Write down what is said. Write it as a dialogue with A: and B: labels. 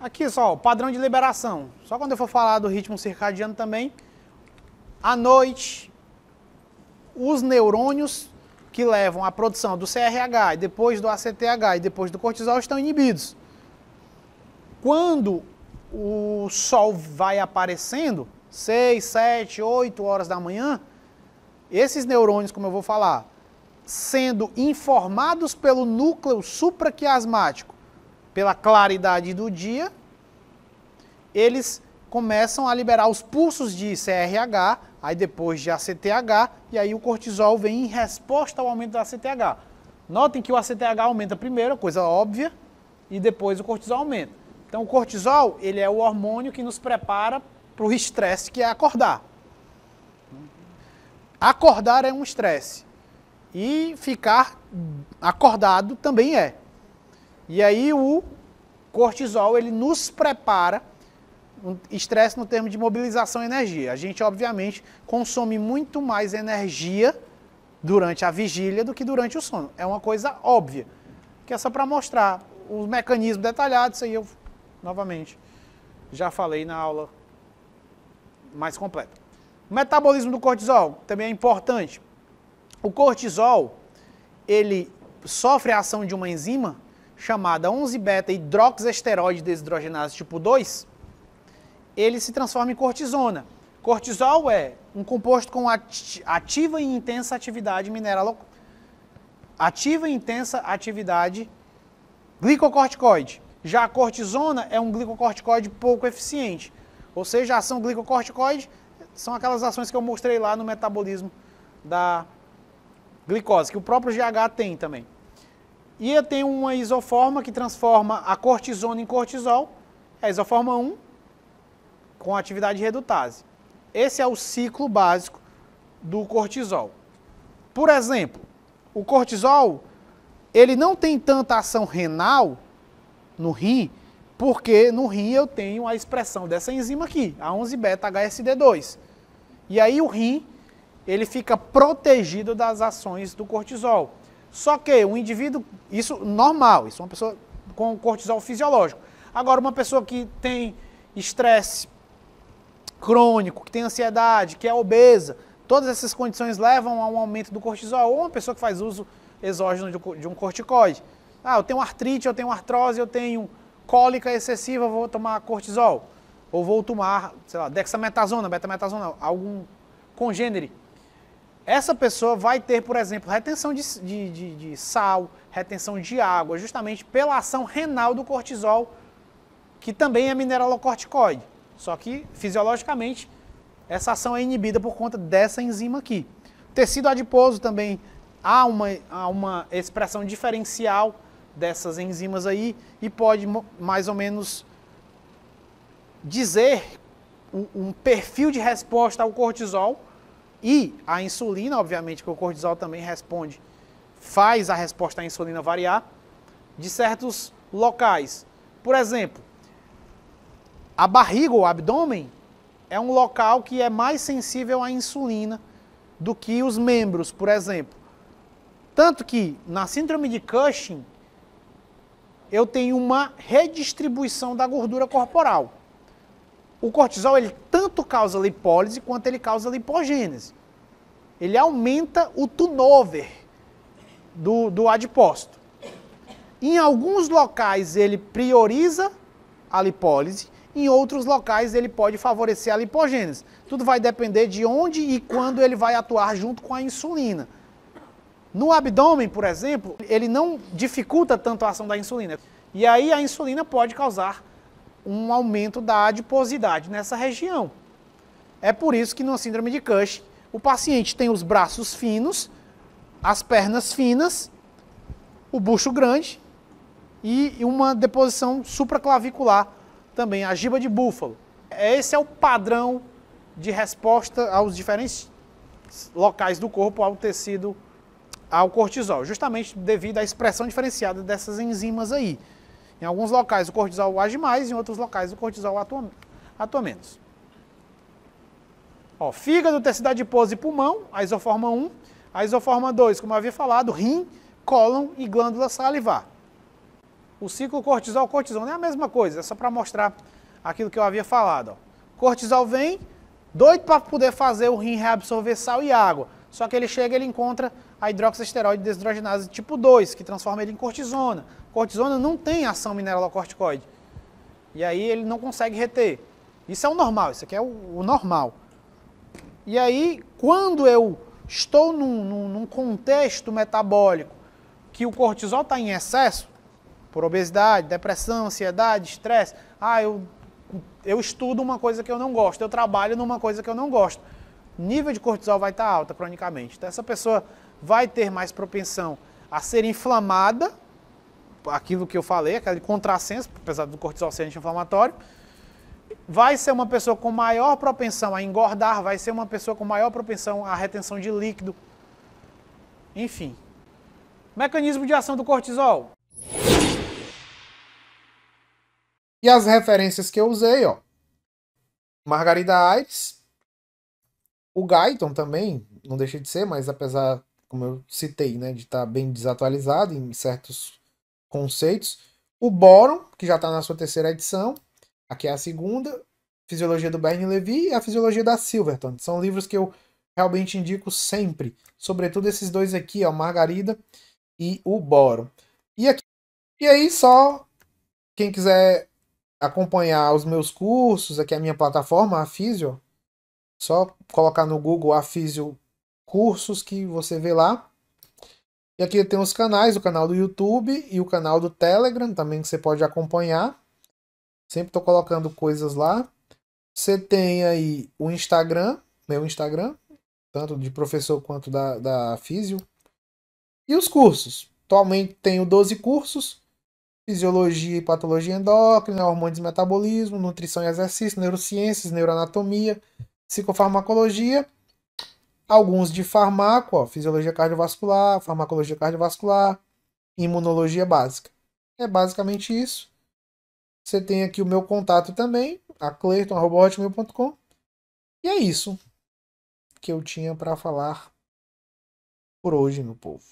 A: Aqui só, o padrão de liberação. Só quando eu for falar do ritmo circadiano também, à noite, os neurônios que levam à produção do CRH e depois do ACTH e depois do cortisol estão inibidos. Quando o sol vai aparecendo, 6, 7, 8 horas da manhã, esses neurônios, como eu vou falar, sendo informados pelo núcleo supraquiasmático, pela claridade do dia, eles começam a liberar os pulsos de CRH, aí depois de ACTH, e aí o cortisol vem em resposta ao aumento do ACTH. Notem que o ACTH aumenta primeiro, coisa óbvia, e depois o cortisol aumenta. Então o cortisol, ele é o hormônio que nos prepara para o estresse, que é acordar. Acordar é um estresse. E ficar acordado também é. E aí o cortisol, ele nos prepara, estresse no termo de mobilização e energia. A gente, obviamente, consome muito mais energia durante a vigília do que durante o sono. É uma coisa óbvia, que é só para mostrar os mecanismos detalhados. Isso aí eu, novamente, já falei na aula mais completa. O metabolismo do cortisol também é importante. O cortisol, ele sofre a ação de uma enzima chamada 11-beta-hidroxiesteroide desidrogenase tipo 2, ele se transforma em cortisona. Cortisol é um composto com ativa e intensa atividade glicocorticoide. Já a cortisona é um glicocorticoide pouco eficiente. Ou seja, a ação glicocorticoide são aquelas ações que eu mostrei lá no metabolismo da glicose, que o próprio GH tem também. E eu tenho uma isoforma que transforma a cortisona em cortisol, é a isoforma 1, com atividade redutase. Esse é o ciclo básico do cortisol. Por exemplo, o cortisol, ele não tem tanta ação renal no rim, porque no rim eu tenho a expressão dessa enzima aqui, a 11-beta-HSD2. E aí o rim, ele fica protegido das ações do cortisol. Só que um indivíduo, isso normal, isso é uma pessoa com cortisol fisiológico. Agora, uma pessoa que tem estresse crônico, que tem ansiedade, que é obesa, todas essas condições levam a um aumento do cortisol. Ou uma pessoa que faz uso exógeno de um corticoide. Ah, eu tenho artrite, eu tenho artrose, eu tenho cólica excessiva, vou tomar cortisol. Ou vou tomar, sei lá, dexametasona, betametasona, algum congênere. Essa pessoa vai ter, por exemplo, retenção de sal, retenção de água, justamente pela ação renal do cortisol, que também é mineralocorticoide. Só que, fisiologicamente, essa ação é inibida por conta dessa enzima aqui. Tecido adiposo também há uma expressão diferencial dessas enzimas aí e pode mais ou menos dizer um perfil de resposta ao cortisol e a insulina, obviamente que o cortisol também responde, faz a resposta à insulina variar de certos locais. Por exemplo, a barriga ou o abdômen é um local que é mais sensível à insulina do que os membros, por exemplo. Tanto que na síndrome de Cushing eu tenho uma redistribuição da gordura corporal. O cortisol, ele tanto causa lipólise quanto ele causa lipogênese. Ele aumenta o turnover do adipócito. Em alguns locais ele prioriza a lipólise, em outros locais ele pode favorecer a lipogênese. Tudo vai depender de onde e quando ele vai atuar junto com a insulina. No abdômen, por exemplo, ele não dificulta tanto a ação da insulina. E aí a insulina pode causar um aumento da adiposidade nessa região. É por isso que na síndrome de Cushing, o paciente tem os braços finos, as pernas finas, o bucho grande e uma deposição supraclavicular também, a giba de búfalo. Esse é o padrão de resposta aos diferentes locais do corpo ao tecido, ao cortisol, justamente devido à expressão diferenciada dessas enzimas aí. Em alguns locais o cortisol age mais, em outros locais o cortisol atua menos. Ó, fígado, tecido adiposo e pulmão, a isoforma 1. A isoforma 2, como eu havia falado, rim, cólon e glândula salivar. O ciclo cortisol-cortisona é a mesma coisa, é só para mostrar aquilo que eu havia falado. Ó. Cortisol vem, doido para poder fazer o rim reabsorver sal e água. Só que ele chega e ele encontra a hidroxiesteroide desidrogenase tipo 2, que transforma ele em cortisona. Cortisona não tem ação mineralocorticoide. E aí ele não consegue reter. Isso é o normal, isso aqui é o normal. E aí, quando eu estou num contexto metabólico que o cortisol está em excesso, por obesidade, depressão, ansiedade, estresse, eu estudo uma coisa que eu não gosto, eu trabalho numa coisa que eu não gosto. O nível de cortisol vai estar alta cronicamente. Então essa pessoa vai ter mais propensão a ser inflamada, aquilo que eu falei, aquele contrassenso, apesar do cortisol ser anti-inflamatório, vai ser uma pessoa com maior propensão a engordar, vai ser uma pessoa com maior propensão à retenção de líquido. Enfim. Mecanismo de ação do cortisol.
B: E as referências que eu usei, ó. Margarida Aires, o Guyton também, não deixa de ser, mas apesar, como eu citei, né, de estar bem desatualizado em certos conceitos. O Boron, que já está na sua terceira edição, aqui é a segunda, Fisiologia do Bernie Levy e a Fisiologia da Silverton. São livros que eu realmente indico sempre, sobretudo esses dois aqui, ó, Margarida e o Boron. E aí só, quem quiser acompanhar os meus cursos, aqui é a minha plataforma, a Fisio, só colocar no Google a Fisio Cursos que você vê lá. E aqui tem os canais, o canal do YouTube e o canal do Telegram também que você pode acompanhar. Sempre estou colocando coisas lá. Você tem aí o Instagram, meu Instagram, tanto de professor quanto da Fisio. E os cursos. Atualmente tenho 12 cursos. Fisiologia e patologia endócrina, hormônios e metabolismo, nutrição e exercício, neurociências, neuroanatomia, psicofarmacologia, alguns de farmaco, ó, fisiologia cardiovascular, farmacologia cardiovascular, imunologia básica. É basicamente isso. Você tem aqui o meu contato também, a cleiton@hotmail.com. E é isso que eu tinha para falar por hoje, meu povo.